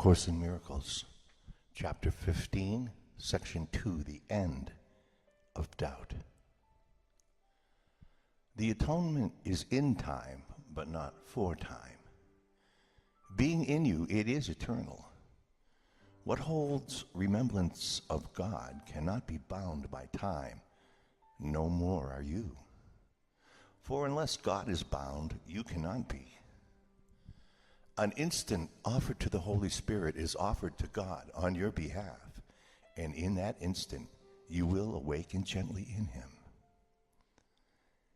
Course in Miracles, Chapter 15, Section 2, The End of Doubt. The atonement is in time, but not for time. Being in you, it is eternal. What holds remembrance of God cannot be bound by time. No more are you. For unless God is bound, you cannot be. An instant offered to the Holy Spirit is offered to God on your behalf, and in that instant you will awaken gently in Him.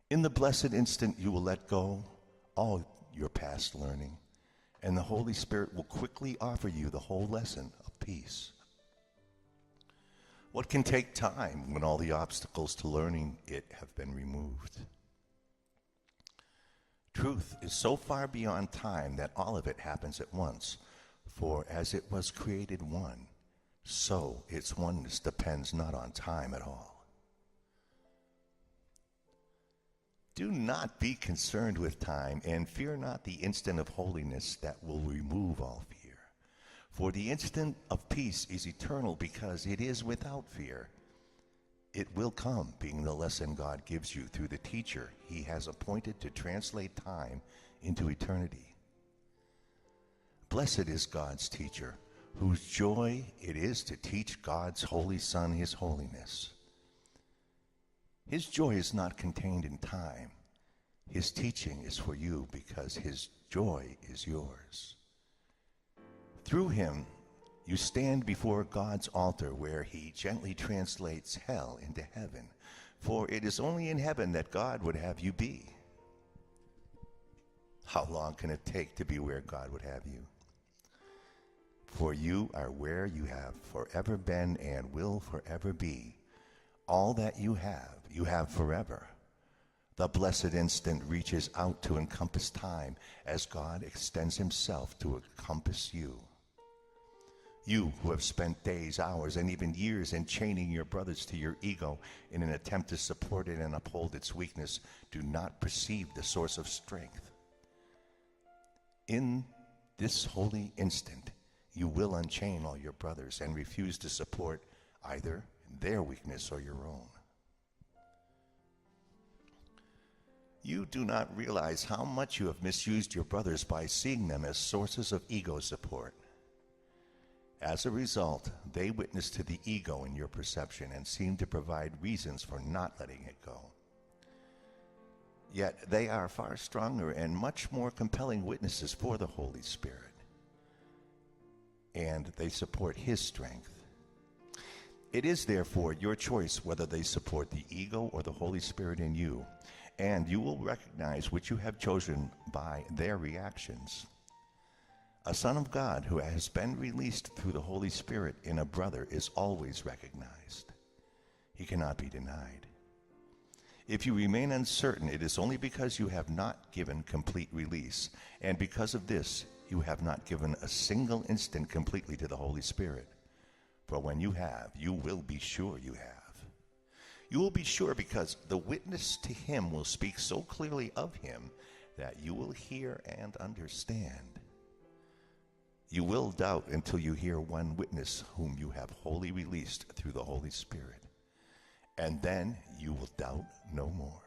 In the blessed instant you will let go all your past learning, and the Holy Spirit will quickly offer you the whole lesson of peace. What can take time when all the obstacles to learning it have been removed? Truth is so far beyond time that all of it happens at once. For as it was created one, so its oneness depends not on time at all. Do not be concerned with time, and fear not the instant of holiness that will remove all fear. For the instant of peace is eternal because it is without fear. It will come, being the lesson God gives you through the teacher He has appointed to translate time into eternity. Blessed is God's teacher, whose joy it is to teach God's holy Son His holiness. His joy is not contained in time. His teaching is for you because His joy is yours. Through Him, you stand before God's altar where He gently translates hell into heaven, for it is only in heaven that God would have you be. How long can it take to be where God would have you? For you are where you have forever been and will forever be. All that you have forever. The blessed instant reaches out to encompass time as God extends Himself to encompass you. You who have spent days, hours, and even years enchaining your brothers to your ego in an attempt to support it and uphold its weakness, do not perceive the source of strength. In this holy instant, you will unchain all your brothers and refuse to support either their weakness or your own. You do not realize how much you have misused your brothers by seeing them as sources of ego support. As a result, they witness to the ego in your perception and seem to provide reasons for not letting it go. Yet they are far stronger and much more compelling witnesses for the Holy Spirit. And they support His strength. It is therefore your choice whether they support the ego or the Holy Spirit in you, and you will recognize which you have chosen by their reactions. A son of God who has been released through the Holy Spirit in a brother is always recognized. He cannot be denied. If you remain uncertain, it is only because you have not given complete release, and because of this, you have not given a single instant completely to the Holy Spirit. For when you have, you will be sure you have. You will be sure because the witness to Him will speak so clearly of Him that you will hear and understand. You will doubt until you hear one witness whom you have wholly released through the Holy Spirit, and then you will doubt no more.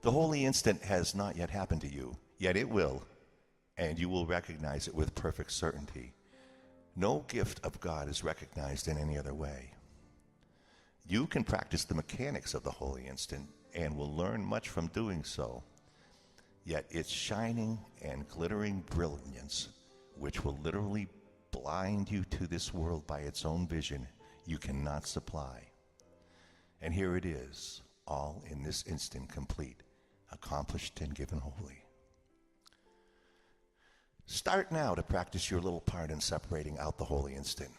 The holy instant has not yet happened to you, yet it will, and you will recognize it with perfect certainty. No gift of God is recognized in any other way. You can practice the mechanics of the holy instant and will learn much from doing so. Yet its shining and glittering brilliance, which will literally blind you to this world by its own vision, you cannot supply. And here it is, all in this instant complete, accomplished and given wholly. Start now to practice your little part in separating out the holy instant.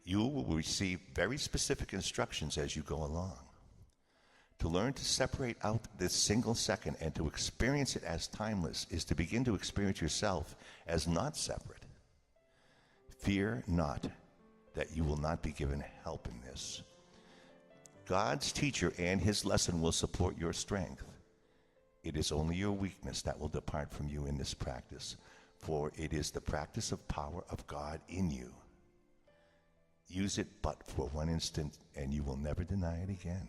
You will receive very specific instructions as you go along. To learn to separate out this single second and to experience it as timeless is to begin to experience yourself as not separate. Fear not that you will not be given help in this. God's teacher and His lesson will support your strength. It is only your weakness that will depart from you in this practice, For it is the practice of power of God in you. Use it but for one instant, and you will never deny it again.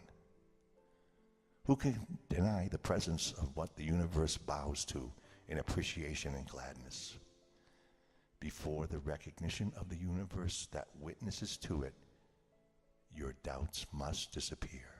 Who can deny the presence of what the universe bows to in appreciation and gladness? Before the recognition of the universe that witnesses to it, your doubts must disappear.